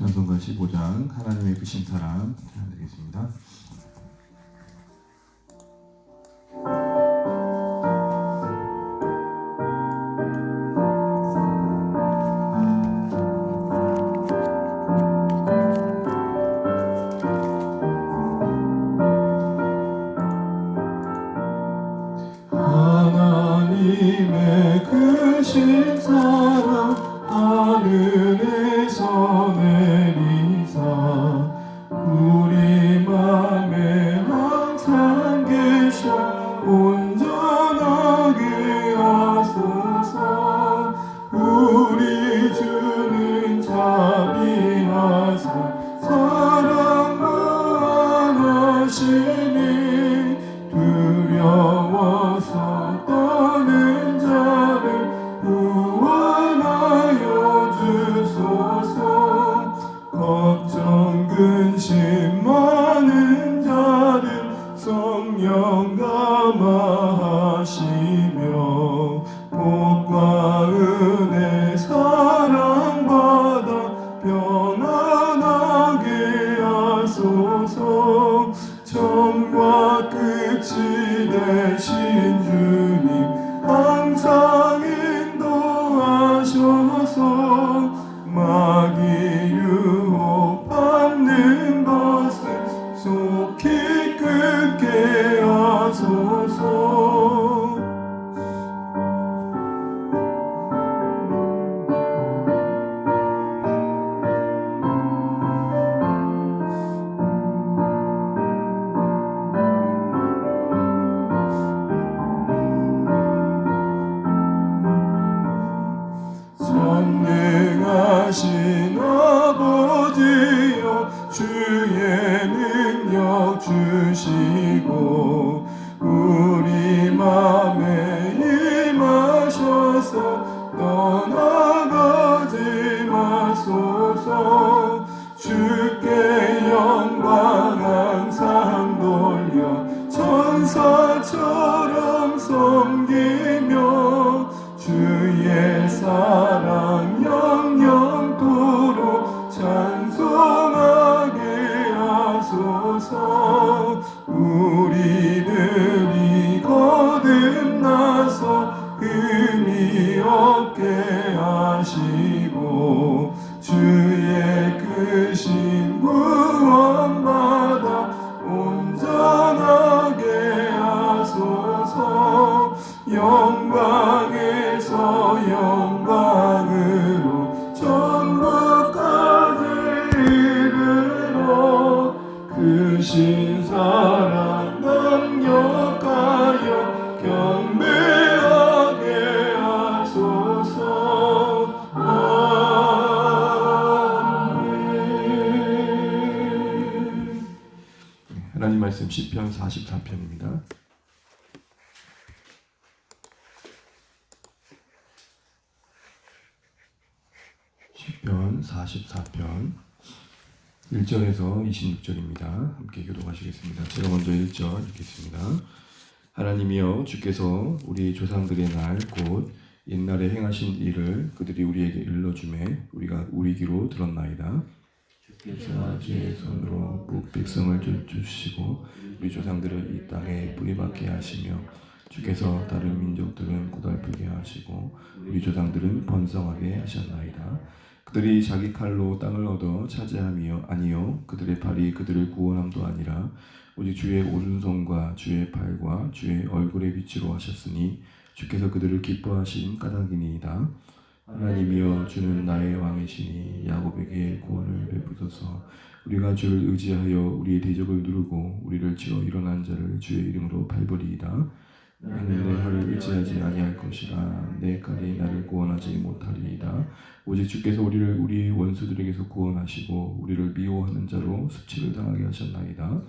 찬송가 15장 하나님의 크신 사랑 드리겠습니다. 하나님의 크신 사랑 하늘에서 내리사 우리 맘에 항상 계셔 온전하게 하소서. 우리 주는 자비하사 사랑 무한하시니 두려워서 떠는 자를 구원하여 주소서. 걱정 근심 많은 자를 성령 감화하시며 복과 은혜 사랑받아 편안하게 하소서. 처음과 끝이 되신 주님 항상 인도하셔서 마귀 유혹 받는 것을 속히 끊게 하소서. 전능하신 아버지여 주의 능력 주시고 우리 맘에 임하셔서 떠나가지 마소서. 주께 영광 항상 돌려 천사처럼 섬기며 주의 사랑 영영토록 찬송하게 하소서. 우리들이 거듭나서 흠이 없게 하시고 주의 크신 구원받아 온전하게 하소서. 영광에서 영광으로 천국까지 이르러 크신 사랑 강력하여 경배하게 하소서. 아멘. 하나님 말씀 시편 44편입니다. 시편 44편 1절에서 26절입니다. 함께 교독하시겠습니다. 제가 먼저 1절 읽겠습니다. 하나님이여 주께서 우리 조상들의 날 곧 옛날에 행하신 일을 그들이 우리에게 일러주매 우리가 우리 귀로 들었나이다. 주께서 주의 손으로 북백성을 주시고 우리 조상들을 이 땅에 뿌리박게 하시며 주께서 다른 민족들은 고달프게 하시고 우리 조상들은 번성하게 하셨나이다. 그들이 자기 칼로 땅을 얻어 차지함이요 아니요 그들의 팔이 그들을 구원함도 아니라 오직 주의 오른손과 주의 팔과 주의 얼굴의 빛으로 하셨으니 주께서 그들을 기뻐하신 까닭이니이다. 하나님이여 주는 나의 왕이시니 야곱에게 구원을 베푸소서. 우리가 주를 의지하여 우리의 대적을 누르고 우리를 치러 일어난 자를 주의 이름으로 밟으리이다. 나는 내 활을 의지하지 아니할 것이라. 내 칼이 나를 구원하지 못하리이다. 오직 주께서 우리를 우리의 원수들에게서 구원하시고 우리를 미워하는 자로 습치를 당하게 하셨나이다.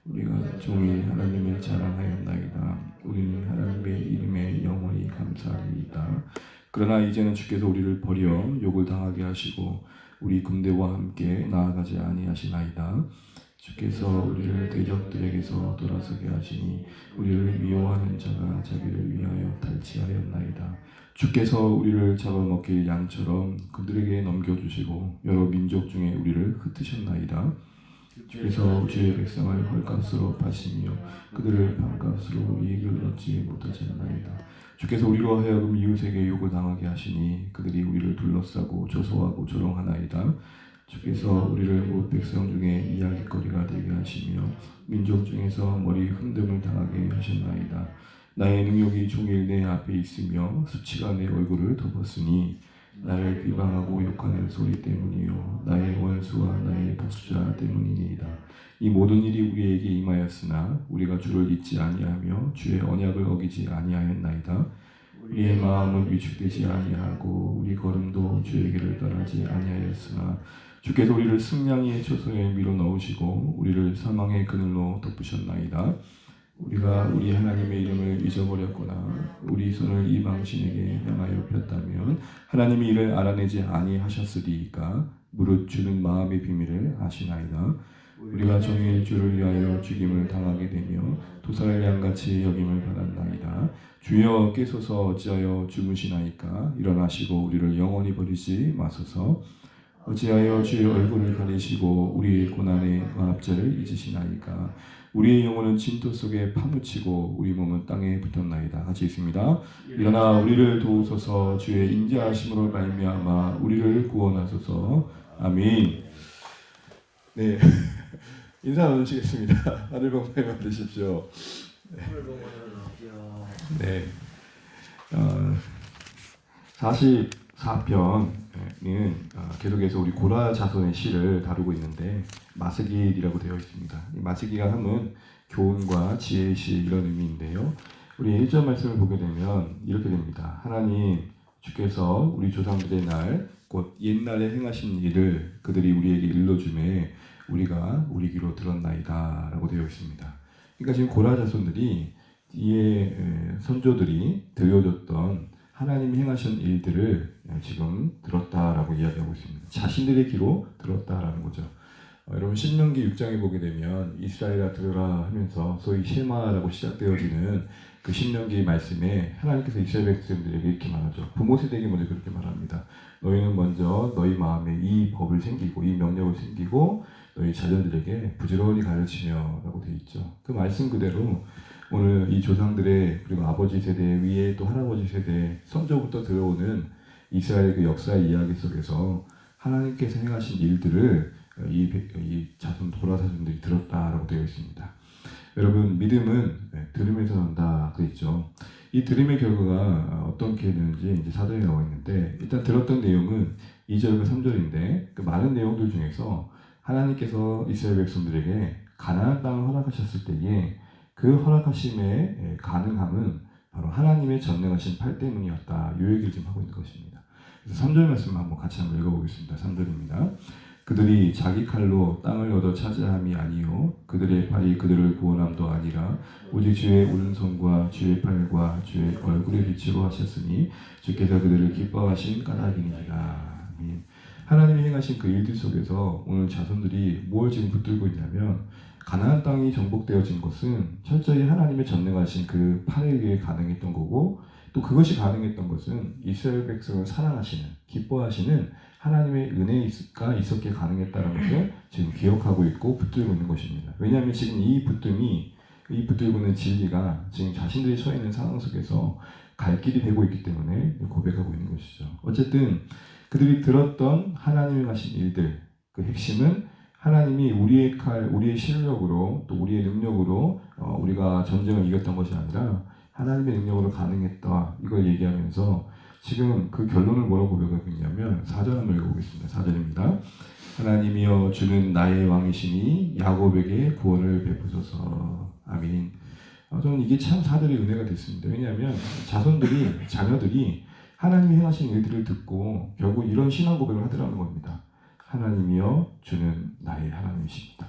우리가 종일 하나님을 자랑하였나이다. 우리는 하나님의 이름에 영원히 감사하리이다. 그러나 이제는 주께서 우리를 버려 욕을 당하게 하시고 우리 군대와 함께 나아가지 아니하시나이다. 주께서 우리를 대적들에게서 돌아서게 하시니 우리를 미워하는 자가 자기를 위하여 탈취하였나이다. 주께서 우리를 잡아먹길 양처럼 그들에게 넘겨주시고 여러 민족 중에 우리를 흩으셨나이다. 주께서 주의 백성을 헐값으로 파시며 그들을 반값으로 이익을 얻지 못하셨나이다. 주께서 우리로 하여금 이웃에게 욕을 당하게 하시니 그들이 우리를 둘러싸고 조소하고 조롱하나이다. 주께서 우리를 못 백성 중에 이야깃거리가 되게 하시며 민족 중에서 머리 흔듦을 당하게 하셨나이다. 나의 능욕이 종일 내 앞에 있으며 수치가 내 얼굴을 덮었으니 나를 비방하고 욕하는 소리 때문이요 나의 원수와 나의 복수자 때문이니이다. 이 모든 일이 우리에게 임하였으나 우리가 주를 잊지 아니하며 주의 언약을 어기지 아니하였나이다. 우리의 마음은 위축되지 아니하고 우리 걸음도 주의 길을 떠나지 아니하였으나 주께서 우리를 승냥이의 초소에 밀어 넣으시고 우리를 사망의 그늘로 덮으셨나이다. 우리가 우리 하나님의 이름을 잊어버렸거나 우리 손을 이방신에게 향하여 폈다면 하나님이 이를 알아내지 아니하셨으리이까 무릇 주는 마음의 비밀을 아시나이다. 우리가 종일 주를 위하여 죽임을 당하게 되며 도살을 양같이 여김을 받았나이다. 주여 깨소서 어찌하여 주무시나이까 일어나시고 우리를 영원히 버리지 마소서. 어찌하여 주의 얼굴을 가리시고 우리의 고난의 완합절을 잊으시나이까. 우리의 영혼은 진토 속에 파묻히고 우리 몸은 땅에 붙었나이다. 같이 있습니다. 일어나 우리를 도우소서. 주의 인자하심으로 말미암아 우리를 구원하소서. 아멘. 네, 인사 나누시겠습니다. 하늘 복을 받으십시오. 네, 44편은 계속해서 우리 고라 자손의 시를 다루고 있는데 마스길이라고 되어 있습니다. 이 마스길이라 하면 교훈과 지혜의 시 이런 의미인데요. 우리 1절 말씀을 보게 되면 이렇게 됩니다. 하나님 주께서 우리 조상들의 날 곧 옛날에 행하신 일을 그들이 우리에게 일러주매 우리가 우리 귀로 들었나이다 라고 되어 있습니다. 그러니까 지금 고라 자손들이 이에 선조들이 들려줬던 하나님이 행하신 일들을 지금 들었다라고 이야기하고 있습니다. 자신들의 귀로 들었다라는 거죠. 여러분 신명기 6장에 보게 되면 이스라엘아 들으라 하면서 소위 쉐마라고 시작되어지는 그 신명기 말씀에 하나님께서 이스라엘 백성들에게 이렇게 말하죠. 부모 세대에게 먼저 그렇게 말합니다. 너희는 먼저 너희 마음에 이 법을 챙기고 이 명령을 챙기고 너희 자녀들에게 부지런히 가르치며 라고 되어 있죠. 그 말씀 그대로 오늘 이 조상들의 그리고 아버지 세대 위에 또 할아버지 세대 선조부터 들어오는 이스라엘 그 역사 이야기 속에서 하나님께서 행하신 일들을 이 자손 고라 자손들이 들었다라고 되어 있습니다. 여러분 믿음은 들음에서 난다 그랬죠. 이 들음의 결과가 어떻게 되는지 이제 사전에 나와 있는데 일단 들었던 내용은 2절과 3절인데 그 많은 내용들 중에서 하나님께서 이스라엘 백성들에게 가나안 땅을 허락하셨을 때에 그 허락하심의 가능함은 바로 하나님의 전능하신 팔 때문이었다. 이 얘기를 지금 하고 있는 것입니다. 그래서 3절 말씀 한번 같이 한번 읽어보겠습니다. 3절입니다. 그들이 자기 칼로 땅을 얻어 차지함이 아니요 그들의 팔이 그들을 구원함도 아니라 오직 주의 오른손과 주의 팔과 주의 얼굴의 빛으로 하셨으니 주께서 그들을 기뻐하신 까닭이니라. 하나님이 행하신 그 일들 속에서 오늘 자손들이 뭘 지금 붙들고 있냐면 가나안 땅이 정복되어진 것은 철저히 하나님의 전능하신 그 팔에 의해 가능했던 거고 또 그것이 가능했던 것은 이스라엘 백성을 사랑하시는 기뻐하시는 하나님의 은혜가 있었기에 가능했다는 것을 지금 기억하고 있고 붙들고 있는 것입니다. 왜냐하면 지금 이 붙들고 있는 진리가 지금 자신들이 처해 있는 상황 속에서 갈 길이 되고 있기 때문에 고백하고 있는 것이죠. 어쨌든 그들이 들었던 하나님이 하신 일들 그 핵심은 하나님이 우리의 칼, 우리의 실력으로 또 우리의 능력으로 우리가 전쟁을 이겼던 것이 아니라 하나님의 능력으로 가능했다 이걸 얘기하면서 지금 그 결론을 뭐라고 고백하고 있냐면 4절 한번 읽어보겠습니다. 4절입니다. 하나님이여 주는 나의 왕이시니 야곱에게 구원을 베푸소서. 아멘. 저는 이게 참 4절의 은혜가 됐습니다. 왜냐하면 자녀들이 하나님이 행하신 일들을 듣고 결국 이런 신앙 고백을 하더라는 겁니다. 하나님이여 주는 나의 하나님이십니다.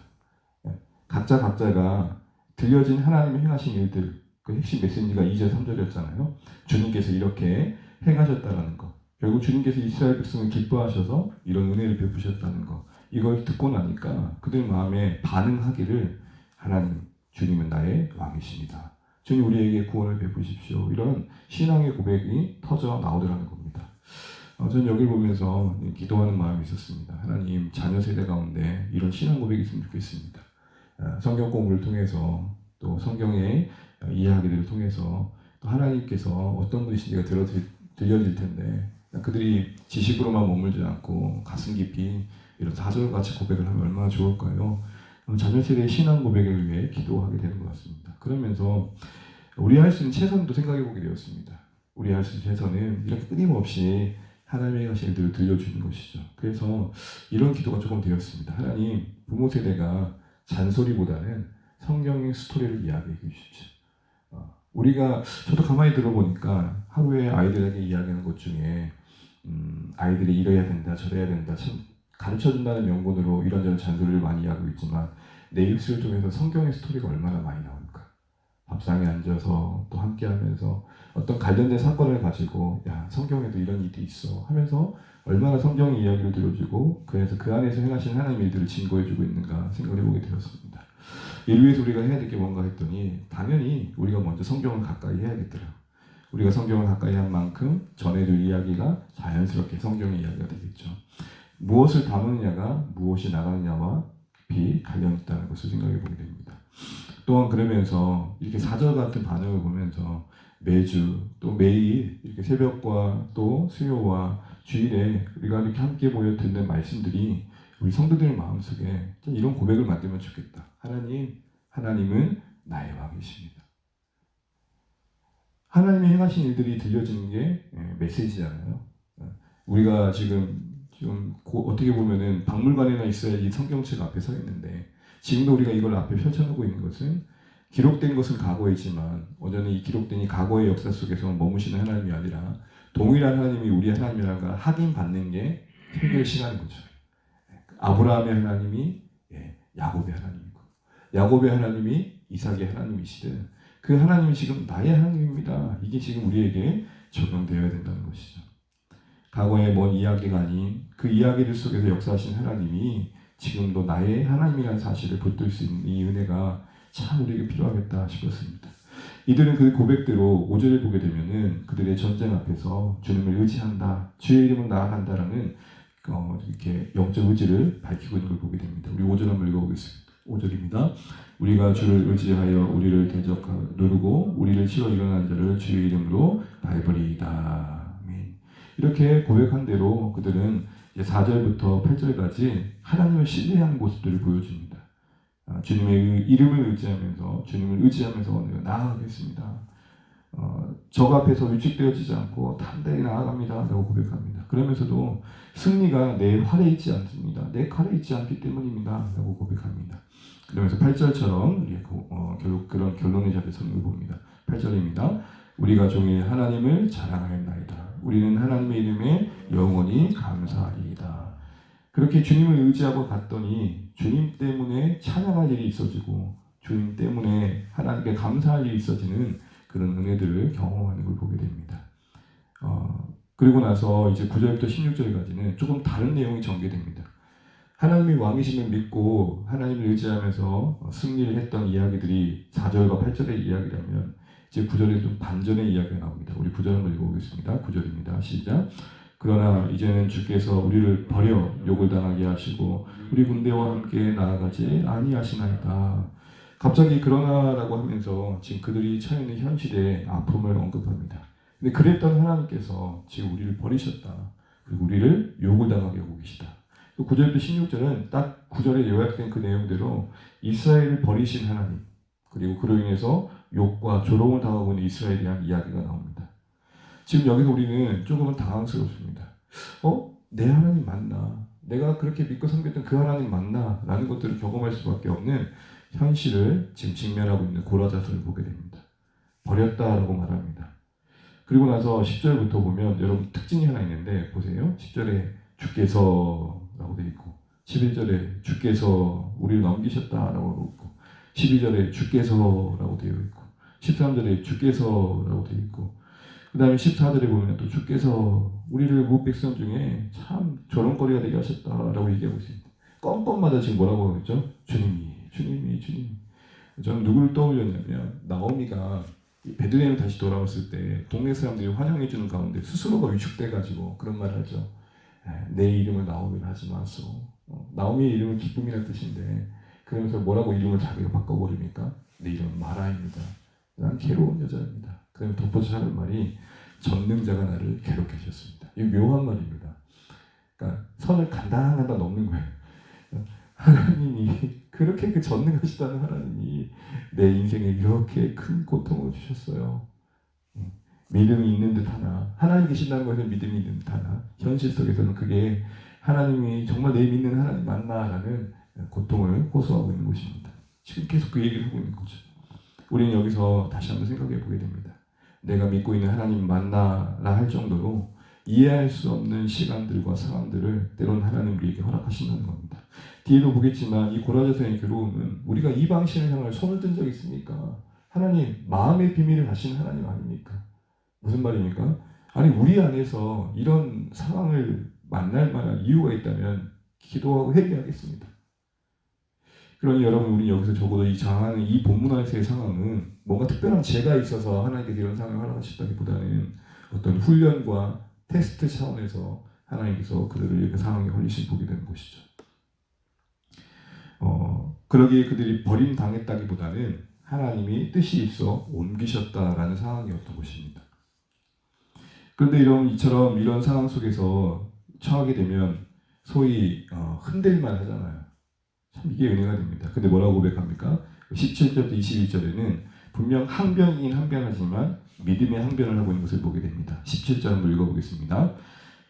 각자가 들려진 하나님이 행하신 일들 그 핵심 메시지가 2절 3절이었잖아요. 주님께서 이렇게 행하셨다는 것 결국 주님께서 이스라엘 백성을 기뻐하셔서 이런 은혜를 베푸셨다는 것 이걸 듣고 나니까 그들 마음에 반응하기를 하나님 주님은 나의 왕이십니다. 주님 우리에게 구원을 베푸십시오. 이런 신앙의 고백이 터져 나오더라는 겁니다. 저는 여기를 보면서 기도하는 마음이 있었습니다. 하나님, 자녀 세대 가운데 이런 신앙 고백이 있으면 좋겠습니다. 성경 공부를 통해서 또 성경의 이야기들을 통해서 또 하나님께서 어떤 분이신지가 들려질 텐데 그들이 지식으로만 머물지 않고 가슴 깊이 이런 사절같이 고백을 하면 얼마나 좋을까요? 자녀 세대의 신앙 고백을 위해 기도하게 되는 것 같습니다. 그러면서 우리 할 수 있는 최선도 생각해 보게 되었습니다. 우리 할 수 있는 최선은 이렇게 끊임없이 하나님의 하신 일들을 들려주는 것이죠. 그래서 이런 기도가 조금 되었습니다. 하나님, 부모 세대가 잔소리보다는 성경의 스토리를 이야기해 주십시오. 저도 가만히 들어보니까 하루에 아이들에게 이야기하는 것 중에 아이들이 이래야 된다, 저래야 된다, 참 가르쳐준다는 명분으로 이런저런 잔소리를 많이 하고 있지만 내 입술을 통해서 성경의 스토리가 얼마나 많이 나올까. 밥상에 앉아서 또 함께하면서 어떤 관련된 사건을 가지고 야, 성경에도 이런 일이 있어 하면서 얼마나 성경의 이야기를 들어주고 그래서 그 안에서 행하신 하나님의 일들을 증거해주고 있는가 생각을 해보게 되었습니다. 이를 위해서 우리가 해야 될 게 뭔가 했더니 당연히 우리가 먼저 성경을 가까이 해야겠더라고요. 우리가 성경을 가까이 한 만큼 전해줄 이야기가 자연스럽게 성경의 이야기가 되겠죠. 무엇을 담느냐가 무엇이 나가느냐와 깊이 관련이 있다는 것을 생각해 보게 됩니다. 또한 그러면서 이렇게 사절 같은 반응을 보면서 매주 또 매일 이렇게 새벽과 또 수요와 주일에 우리가 이렇게 함께 모여 듣는 말씀들이 우리 성도들의 마음속에 이런 고백을 만들면 좋겠다. 하나님은 나의 왕이십니다. 하나님의 행하신 일들이 들려지는 게 메시지잖아요. 우리가 지금 어떻게 보면은 박물관에나 있어야 이 성경책 앞에 서 있는데 지금도 우리가 이걸 앞에 펼쳐놓고 있는 것은 기록된 것은 과거이지만 여전히 이 기록된 이 과거의 역사 속에서 머무시는 하나님이 아니라 동일한 하나님이 우리 하나님이라는 걸 확인받는 게 해결 시간인 거죠. 아브라함의 하나님이 야곱의 하나님이고 야곱의 하나님이 이삭의 하나님이시든 그 하나님이 지금 나의 하나님입니다. 이게 지금 우리에게 적용되어야 된다는 것이죠. 과거의 먼 이야기가 아닌 그 이야기들 속에서 역사하신 하나님이 지금도 나의 하나님이라는 사실을 붙들 수 있는 이 은혜가 참 우리에게 필요하겠다 싶었습니다. 이들은 그 고백대로 5절에 보게 되면은 그들의 전쟁 앞에서 주님을 의지한다, 주의 이름은 나아간다라는 이렇게 영적 의지를 밝히고 있는 걸 보게 됩니다. 우리 5절 한번 읽어보겠습니다. 5절입니다. 우리가 주를 의지하여 우리를 누르고 우리를 치러 일어난 자를 주의 이름으로 밟으리이다. 아멘. 이렇게 고백한 대로 그들은 4절부터 8절까지 하나님을 신뢰하는 모습들을 보여줍니다. 주님의 이름을 의지하면서 주님을 의지하면서 내가 나아가겠습니다. 적 앞에서 위축되어지지 않고 단단히 나아갑니다 라고 고백합니다. 그러면서도 승리가 내 활에 있지 않습니다. 내 칼에 있지 않기 때문입니다 라고 고백합니다. 그러면서 8절처럼 결국 그런 결론의 자리에 서는 걸 봅니다. 8절입니다. 우리가 종일 하나님을 자랑하였나이다. 우리는 하나님의 이름에 영원히 감사하리이다. 그렇게 주님을 의지하고 갔더니 주님 때문에 찬양할 일이 있어지고 주님 때문에 하나님께 감사할 일이 있어지는 그런 은혜들을 경험하는 걸 보게 됩니다. 그리고 나서 이제 9절부터 16절까지는 조금 다른 내용이 전개됩니다. 하나님이 왕이심을 믿고 하나님을 의지하면서 승리를 했던 이야기들이 4절과 8절의 이야기라면 이제 9절에 좀 반전의 이야기가 나옵니다. 우리 9절 한번 읽어보겠습니다. 9절입니다. 시작. 그러나 이제는 주께서 우리를 버려 욕을 당하게 하시고 우리 군대와 함께 나아가지 아니하시나이다. 갑자기 그러나라고 하면서 지금 그들이 처해 있는 현실의 아픔을 언급합니다. 근데 그랬던 하나님께서 지금 우리를 버리셨다. 그리고 우리를 욕을 당하게 하고 계시다. 9절부터 16절은 딱 9절에 요약된 그 내용대로 이스라엘을 버리신 하나님, 그리고 그로 인해서 욕과 조롱을 당하고 있는 이스라엘에 대한 이야기가 나옵니다. 지금 여기서 우리는 조금은 당황스럽습니다. 내 하나님 맞나? 내가 그렇게 믿고 섬겼던 그 하나님 맞나? 라는 것들을 경험할 수밖에 없는 현실을 지금 직면하고 있는 고라자서를 보게 됩니다. 버렸다라고 말합니다. 그리고 나서 10절부터 보면 여러분 특징이 하나 있는데 보세요. 10절에 주께서라고 되어 있고 11절에 주께서 우리를 넘기셨다라고 되어 있고 12절에 주께서라고 되어 있고 13절에 주께서라고 되어 있고 그 다음에 14절에 보면 또 주께서 우리를 무 백성 중에 참 조롱거리가 되게 하셨다라고 얘기하고 있습니다. 건건마다 지금 뭐라고 하고 있죠? 주님이. 저는 누구를 떠올렸냐면 나오미가 베들레헴 다시 돌아왔을 때 동네 사람들이 환영해주는 가운데 스스로가 위축돼가지고 그런 말을 하죠. 내 이름을 나오미라 하지 마소. 나오미의 이름은 기쁨이라는 뜻인데 그러면서 뭐라고 이름을 자기가 바꿔버립니까? 내 이름은 마라입니다. 난 괴로운 여자입니다. 그러면 덧붙여 하는 말이 전능자가 나를 괴롭게 하셨습니다. 이 묘한 말입니다. 그러니까 선을 간당간당 넘는 거예요. 하나님이 그렇게 그 전능하시다는 하나님이 내 인생에 이렇게 큰 고통을 주셨어요. 믿음이 있는 듯 하나 하나님 계신다는 것에는 믿음이 있는 듯 하나 현실 속에서는 그게 하나님이 정말 내 믿는 하나님 맞나라는 고통을 호소하고 있는 것입니다. 지금 계속 그 얘기를 하고 있는 거죠. 우리는 여기서 다시 한번 생각해 보게 됩니다. 내가 믿고 있는 하나님 맞나라 할 정도로 이해할 수 없는 시간들과 상황들을 때로는 하나님 우리에게 허락하신다는 겁니다. 뒤에도 보겠지만 이 고라제서의 괴로움은 우리가 이방신을 향해 손을 든 적이 있습니까? 하나님 마음의 비밀을 아시는 하나님 아닙니까? 무슨 말입니까? 아니 우리 안에서 이런 상황을 만날 만한 이유가 있다면 기도하고 회개하겠습니다. 그러니 여러분 우리 여기서 적어도 이 장하는 이 본문에서의 상황은 뭔가 특별한 죄가 있어서 하나님께서 이런 상황을 허락하셨다기보다는 어떤 훈련과 테스트 차원에서 하나님께서 그들을 이렇게 상황에 홀리신 보게 되는 것이죠. 그러기에 그들이 버림당했다기보다는 하나님이 뜻이 있어 옮기셨다라는 상황이었던 것입니다. 그런데 이처럼 이런 상황 속에서 처하게 되면 소위 흔들만 하잖아요. 참 이게 은혜가 됩니다. 근데 뭐라고 고백합니까? 17절부터 21절에는 분명 항변이긴 항변하지만 믿음의 항변을 하고 있는 것을 보게 됩니다. 17절 한번 읽어보겠습니다.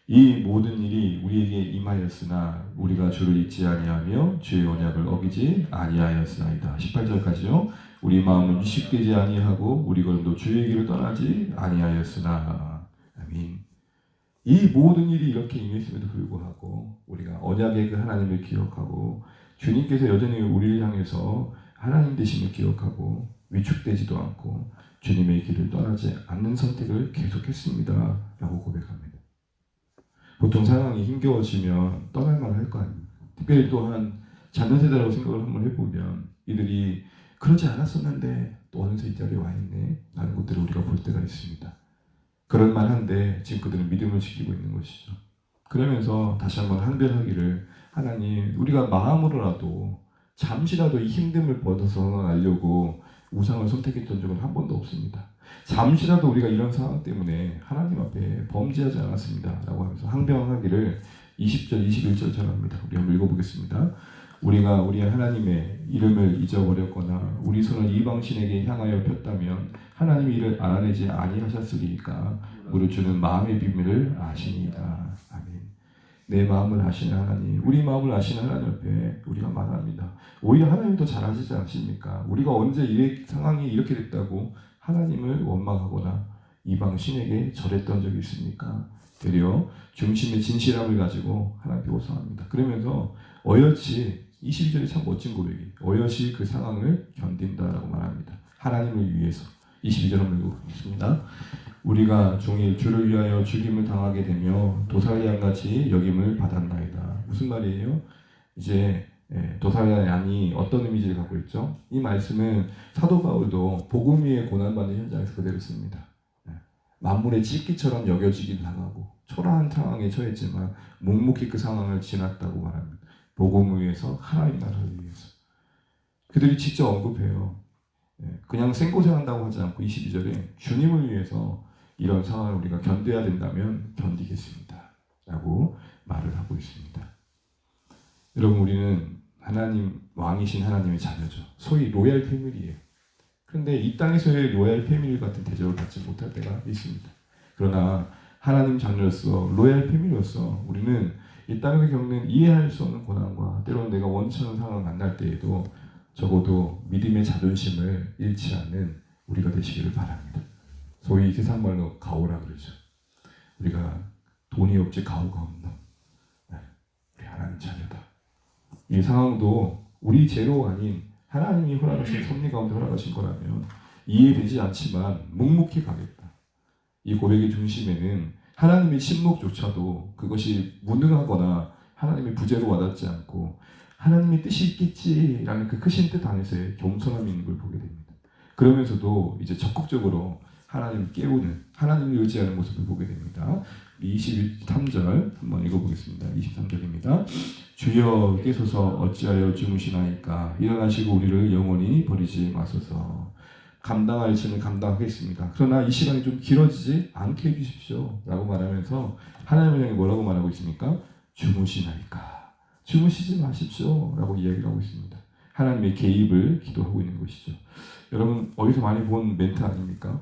이 모든 일이 우리에게 임하였으나 우리가 주를 잊지 아니하며 주의 언약을 어기지 아니하였으나이다. 18절까지요. 우리 마음은 위축되지 아니하고 우리 걸음도 주의 길을 떠나지 아니하였으나. 아멘. 이 모든 일이 이렇게 임했음에도 불구하고 우리가 언약의 그 하나님을 기억하고 주님께서 여전히 우리를 향해서 하나님 되심을 기억하고 위축되지도 않고 주님의 길을 떠나지 않는 선택을 계속했습니다. 라고 고백합니다. 보통 상황이 힘겨워지면 떠날만 할 거 아닙니까? 특별히 또한 자녀 세대라고 생각을 한번 해보면 이들이 그러지 않았었는데 또 어느새 이 자리에 와 있네 라는 것들을 우리가 볼 때가 있습니다. 그럴 만한데 지금 그들은 믿음을 지키고 있는 것이죠. 그러면서 다시 한번 항변하기를 하나님 우리가 마음으로라도 잠시라도 이 힘듦을 벗어나려고 우상을 선택했던 적은 한 번도 없습니다. 잠시라도 우리가 이런 상황 때문에 하나님 앞에 범죄하지 않았습니다 라고 하면서 항변하기를 20절 21절 전합니다. 우리 한번 읽어보겠습니다. 우리가 우리 하나님의 이름을 잊어버렸거나 우리 손을 이방신에게 향하여 폈다면 하나님이 이를 알아내지 아니하셨으리까 무릇 주는 마음의 비밀을 아시니이다. 아멘. 내 마음을 아시는 하나님, 우리 마음을 아시는 하나님 앞에 우리가 말합니다. 오히려 하나님 더 잘 아시지 않습니까? 우리가 언제 이 상황이 이렇게 됐다고 하나님을 원망하거나 이방 신에게 절했던 적이 있습니까? 되려 중심의 진실함을 가지고 하나님께 호소합니다. 그러면서 어여치 22절이 참 멋진 고백이 어여치 그 상황을 견딘다라고 말합니다. 하나님을 위해서 22절 한번 읽어보겠습니다. 우리가 종일 주를 위하여 죽임을 당하게 되며 도살리 양같이 여김을 받았나이다. 무슨 말이에요? 이제 도살리 양이 어떤 이미지를 갖고 있죠? 이 말씀은 사도 바울도 복음 위에 고난받는 현장에서 그대로 씁니다. 만물의 찢기처럼 여겨지기도 당하고 초라한 상황에 처했지만 묵묵히 그 상황을 지났다고 말합니다. 복음 위에서 하나님 나라를 위해서 그들이 직접 언급해요. 그냥 생고생한다고 하지 않고 22절에 주님을 위해서 이런 상황을 우리가 견뎌야 된다면 견디겠습니다 라고 말을 하고 있습니다. 여러분 우리는 하나님 왕이신 하나님의 자녀죠. 소위 로얄 패밀리예요. 그런데 이 땅에서의 로얄 패밀리 같은 대접을 받지 못할 때가 있습니다. 그러나 하나님 자녀로서 로얄 패밀리로서 우리는 이 땅에서 겪는 이해할 수 없는 고난과 때로는 내가 원치 않은 상황을 만날 때에도 적어도 믿음의 자존심을 잃지 않는 우리가 되시기를 바랍니다. 소위 세상 말로 가오라 그러죠. 우리가 돈이 없지 가오가 없노. 우리 하나님 자녀다. 이 상황도 우리 죄로 아닌 하나님이 허락하신 섭리 가운데 허락하신 거라면 이해되지 않지만 묵묵히 가겠다. 이 고백의 중심에는 하나님의 침묵조차도 그것이 무능하거나 하나님의 부재로 와닿지 않고 하나님의 뜻이 있겠지라는 그 크신 뜻 안에서의 겸손함이 있는 걸 보게 됩니다. 그러면서도 이제 적극적으로 하나님을 깨우는, 하나님을 의지하는 모습을 보게 됩니다. 23절 한번 읽어보겠습니다. 23절입니다. 주여 깨소서 어찌하여 주무시나이까 일어나시고 우리를 영원히 버리지 마소서. 감당할 일은 감당하겠습니다. 그러나 이 시간이 좀 길어지지 않게 해주십시오 라고 말하면서 하나님을 향해 뭐라고 말하고 있습니까? 주무시나이까 주무시지 마십시오 라고 이야기를 하고 있습니다. 하나님의 개입을 기도하고 있는 것이죠. 여러분 어디서 많이 본 멘트 아닙니까?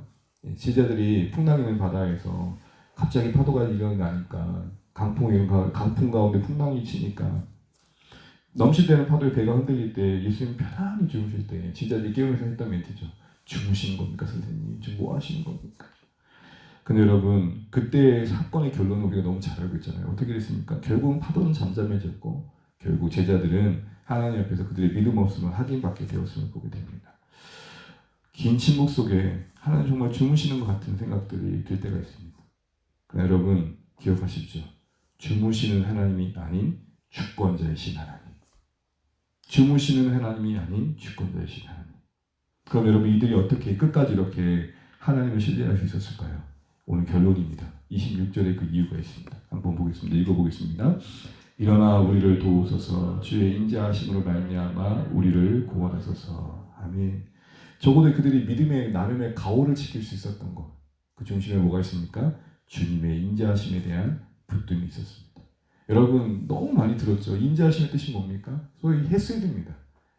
제자들이 풍랑이 있는 바다에서 갑자기 파도가 일어나니까 강풍 가운데 풍랑이 치니까 넘실대는 파도에 배가 흔들릴 때 예수님 편안히 주무실 때 제자들이 깨우면서 했던 멘트죠. 주무시는 겁니까 선생님? 지금 뭐 하시는 겁니까? 근데 여러분 그때 사건의 결론을 우리가 너무 잘 알고 있잖아요. 어떻게 됐습니까? 결국은 파도는 잠잠해졌고 결국 제자들은 하나님 앞에서 그들의 믿음 없음을 확인받게 되었음을 보게 됩니다. 긴 침묵 속에 하나님 정말 주무시는 것 같은 생각들이 들 때가 있습니다. 그러나 여러분 기억하십시오. 주무시는 하나님이 아닌 주권자이신 하나님. 주무시는 하나님이 아닌 주권자이신 하나님. 그럼 여러분 이들이 어떻게 끝까지 이렇게 하나님을 신뢰할 수 있었을까요? 오늘 결론입니다. 26절에 그 이유가 있습니다. 한번 보겠습니다. 읽어보겠습니다. 일어나 우리를 도우소서. 주의 인자하심으로 말미암아 우리를 구원하소서. 아멘. 적어도 그들이 믿음의 나름의 가오를 지킬 수 있었던 것. 그 중심에 뭐가 있습니까? 주님의 인자하심에 대한 붙듦이 있었습니다. 여러분 너무 많이 들었죠. 인자하심의 뜻이 뭡니까? 소위 헤세드입니다.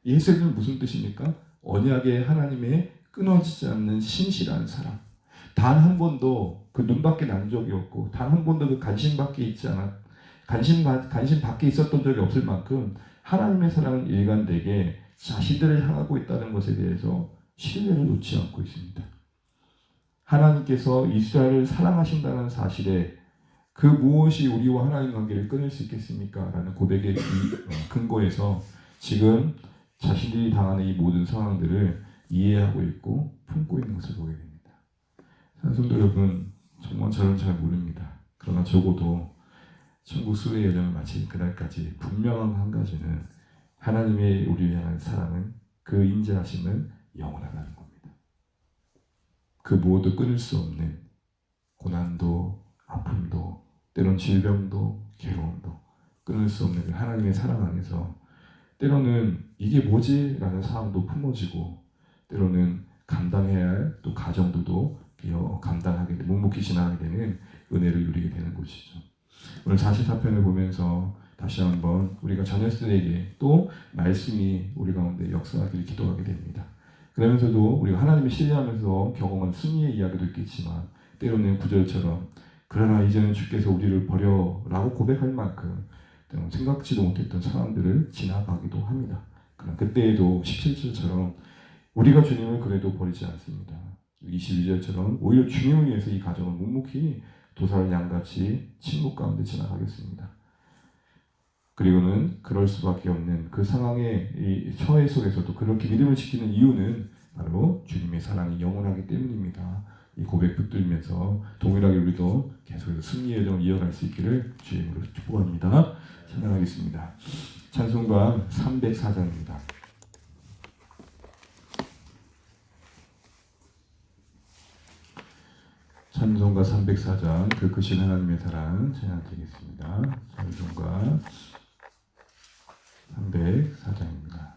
이 헤세드는 무슨 뜻입니까? 언약의 하나님의 끊어지지 않는 신실한 사랑. 단 한 번도 그 눈밖에 난 적이 없고 단 한 번도 그 관심 밖에 있지 않았 관심 밖에 있었던 적이 없을 만큼 하나님의 사랑은 일관되게 자신들을 향하고 있다는 것에 대해서 신뢰를 놓지 않고 있습니다. 하나님께서 이스라엘을 사랑하신다는 사실에 그 무엇이 우리와 하나님 관계를 끊을 수 있겠습니까? 라는 고백의 근거에서 지금 자신들이 당하는 이 모든 상황들을 이해하고 있고 품고 있는 것을 보게 됩니다. 성도 여러분, 정말 저는 잘 모릅니다. 그러나 적어도 천국 수의 여정을 마칠 그날까지 분명한 한 가지는 하나님의 우리를 향한 사랑은 그 인자하심은 영원하다는 겁니다. 그 무엇도 끊을 수 없는 고난도 아픔도 때론 질병도 괴로움도 끊을 수 없는 그 하나님의 사랑 안에서 때로는 이게 뭐지? 라는 상황도 품어지고 때로는 감당해야 할 또 가정들도 감당하게 되는 묵묵히 지나가게 되는 은혜를 누리게 되는 곳이죠. 오늘 44편을 보면서 다시 한번 우리가 자녀들에게 또 말씀이 우리 가운데 역사하기를 기도하게 됩니다. 그러면서도 우리가 하나님을 신뢰하면서 경험한 승리의 이야기도 있겠지만 때로는 구절처럼 그러나 이제는 주께서 우리를 버려라고 고백할 만큼 생각지도 못했던 상황들을 지나가기도 합니다. 그러나 그때에도 17절처럼 우리가 주님을 그래도 버리지 않습니다. 22절처럼 오히려 주님을 위해서 이 가정을 묵묵히 도사를 양같이 침묵 가운데 지나가겠습니다. 그리고는 그럴 수밖에 없는 그 상황의 이 처해 속에서도 그렇게 믿음을 지키는 이유는 바로 주님의 사랑이 영원하기 때문입니다. 이 고백 붙들면서 동일하게 우리도 계속해서 승리의 여정을 이어갈 수 있기를 주의 이름으로 축복합니다. 찬양하겠습니다. 찬송가 304장입니다. 찬송가 304장 그 크신 하나님의 사랑 찬양드리겠습니다. 찬송가 304장입니다.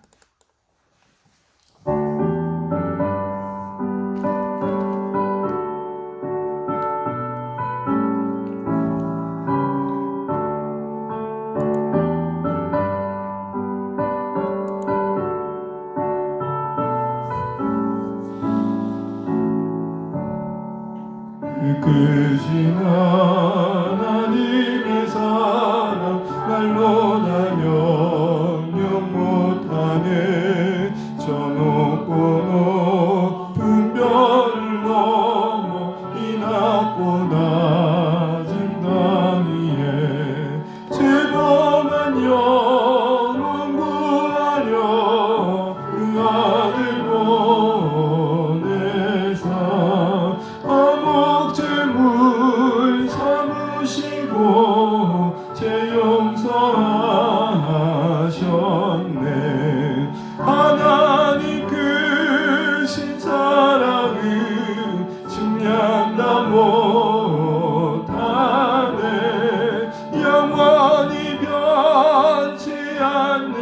크신 하나님의 사랑 말로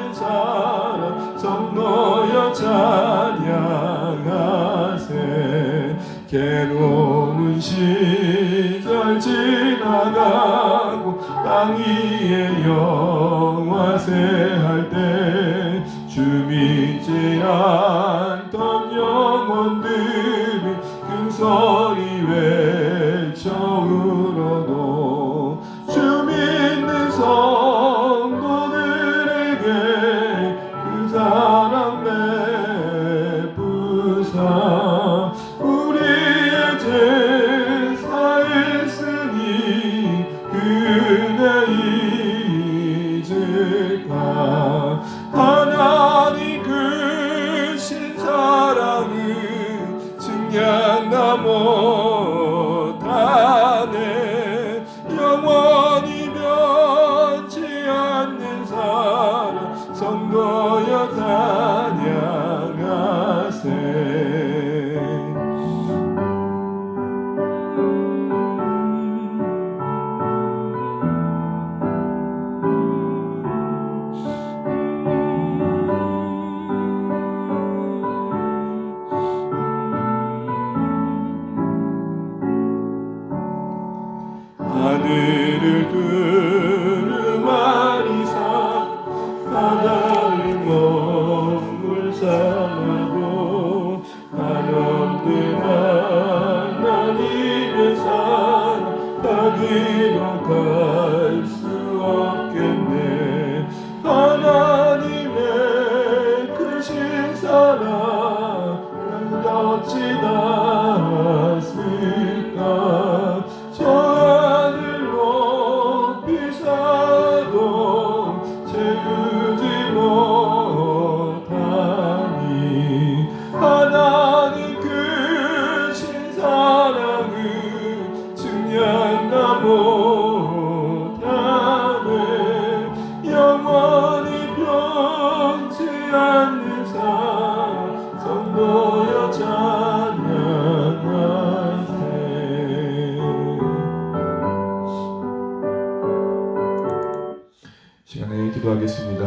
않는 사랑 성도여 찬양하세. 괴로운 시절 지나가고 땅 위에 영화세할 때 주 믿지 않던 영혼들이 큰 소리 외쳐 울어도 주 믿는 성도들에게 그 사랑 베푸사. 우리의 제사했으니 그대 잊을까. 하나님 크신 사랑은 증량다 못하네. 영원히 변치 않는 사랑 성도여 찬양하세. 하늘을 두루마리사 바다를 먹물 삼고 한없는 하나님의 사랑 거기로 갈 수 없겠네. 하나님의 크신 사랑은 어찌 닿았을까. 저 하늘 높이 사도 채우지 못하니. 하나님 크신 사랑은 증량다 못하네. 영원히 변치 않는 사랑 성도여 찬양하세. 시간에 기도하겠습니다.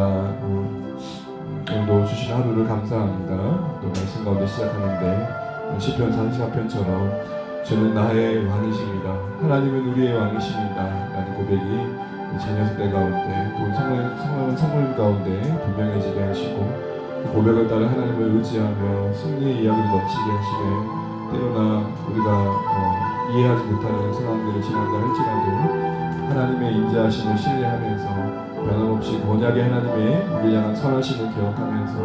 오늘도 주신 하루를 감사합니다. 또 말씀 가운데 시작하는데 시편 44편처럼 주는 나의 왕이십니다. 하나님은 우리의 왕이십니다 라는 고백이 자녀 세대 가운데 또 성령의 성물 가운데 분명해지게 하시고 그 고백을 따라 하나님을 의지하며 승리의 이야기를 넘치게 하시되 때로나 우리가 이해하지 못하는 상황들을 지난다 할지라도 하나님의 인자하심을 신뢰하면서 변함없이 언약의 하나님의 우리를 향한 선하심을 기억하면서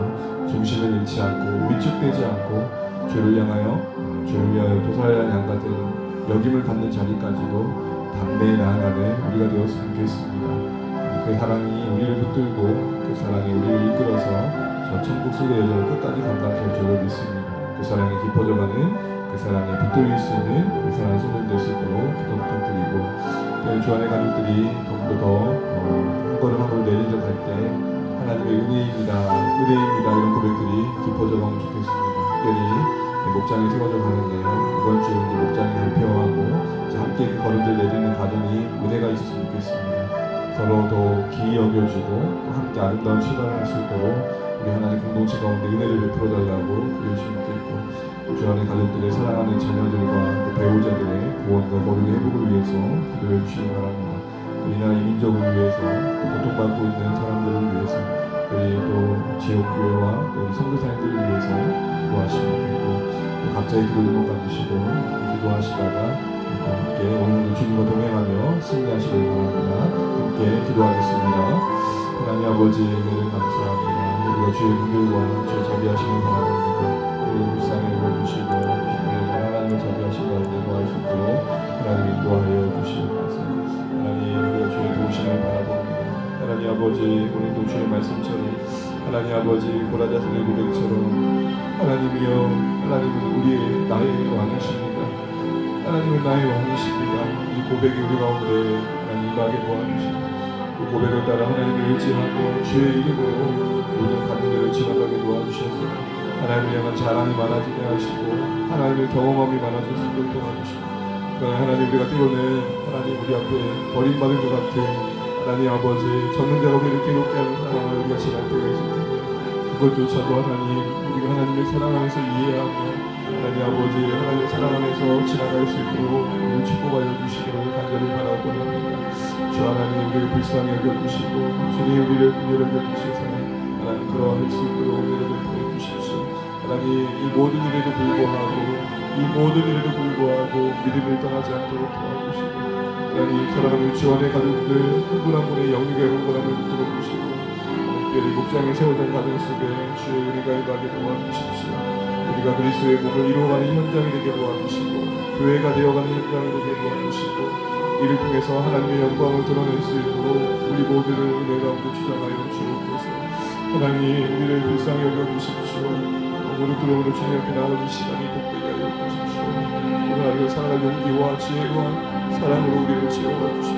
중심을 잃지 않고 위축되지 않고 주를 위하여 도살한 양 같은 여김을 받는 자리까지도 담대히 나아가는 우리가 되었으면 좋겠습니다. 그 사랑이 우리를 붙들고 그 사랑이 우리를 이끌어서 저 천국 속의 여정을 끝까지 감당해 줄 줄 믿습니다. 그 사랑에 깊어져가는 그 사랑에 붙들릴 수 있는 그 사랑의 손을 될 수 있도록 기도 부탁드리고 주 안의 가족들이 더욱더 한 걸음 한 걸음 내리려 갈 때 하나님의 은혜입니다 이런 고백들이 깊어져가면 좋겠습니다. 특별히 목장에 세워져 가는데요. 이번 주 목장이 발표하고 함께 그 걸음들 내딛는 가정이 은혜가 있었으면 좋겠습니다. 서로 더 기이 여겨주고 또 함께 아름다운 출발을 할 수 있도록 우리 하나님 공동체 가운데 은혜를 베풀어 달라고 기도해주시면 좋겠고 주 안의 가족들의 사랑하는 자녀들과 또 배우자들의 구원과 거룩의 회복을 위해서 기도해 주시기 바랍니다. 이 나라의 민족을 위해서 고통받고 있는 사람들을 위해서 우리 또 지역교회와 또 선교사님들을 위해서 기도하시면 되고 각자의 기도 제목 가지시고 기도하시다가 함께 오늘도 주님과 동행하며 승리하시길 바랍니다. 함께 기도하겠습니다. 하나님 아버지 은혜를 감사합니다. 우리가 주의 긍휼과 주의 자비하심을 바라봅니다. 그리고 불쌍히 여겨주시고 하나님의 자비하심 가운데 거할 수 있도록 하나님 인도하여 주시옵소서. 하나님 우리가 주의 도우심을 바라봅니다. 하나님 아버지 오늘도 주의 말씀처럼 하나님 아버지 고라자성의 고백처럼 하나님이여 하나님은 나의 왕이십니다. 하나님은 나의 왕이십니다. 이 고백이 우리 가운데 하나님 임하게 도와주시고 그 고백을 따라 하나님을 의지하고 주의 이름으로 모든 가정들을 지나가게 도와주셔서 하나님을 향한 자랑이 많아지게 하시고 하나님의 경험함이 많아질 수 있도록 도와주시고 하나님 우리가 때로는 하나님 우리 앞에 버림받은 것 같은 하나님 아버지 전능자가 우리를 괴롭게 하는 상황을 우리가 지날 때가 있을 텐데 그것조차도 하나님 우리가 하나님을 사랑하면서 이해하며 하나님 아버지 하나님을 사랑하면서 지나갈 수 있도록 우리를 축복하여 주시기를 간절히 바라고 합니다. 주 하나님 우리를 불쌍히 여겨주시고 주님 우리를 긍휼히 여겨주시사 하나님 그러할 수 있도록 은혜를 베풀어 주십시오. 하나님 이 모든 일에도 불구하고 믿음을 떠나지 않도록 도와주시고 하나님 사랑하는 주안의 가족들 한 분 한 분의 영육의 건강함을 붙들어 주시고 특별히 목장에 세워진 가정 속에 주의 은혜가 임하게 도와주십시오. 우리가 그리스도의 몸을 이루어가는 현장이 되게 도와주시고 교회가 되어가는 현장이 되게 도와주시고 이를 통해서 하나님의 영광을 드러낼 수 있도록 우리 모두를 은혜 가운데 주장하여 주옵소서. 하나님 우리를 불쌍히 여겨주십시오. 무릎 꿇어 주님 앞에 나아가는 시간이 복되게 하여 주십시오. 오늘 하루 살아갈 용기와 지혜와 사랑으로 우리를 채워주십시오.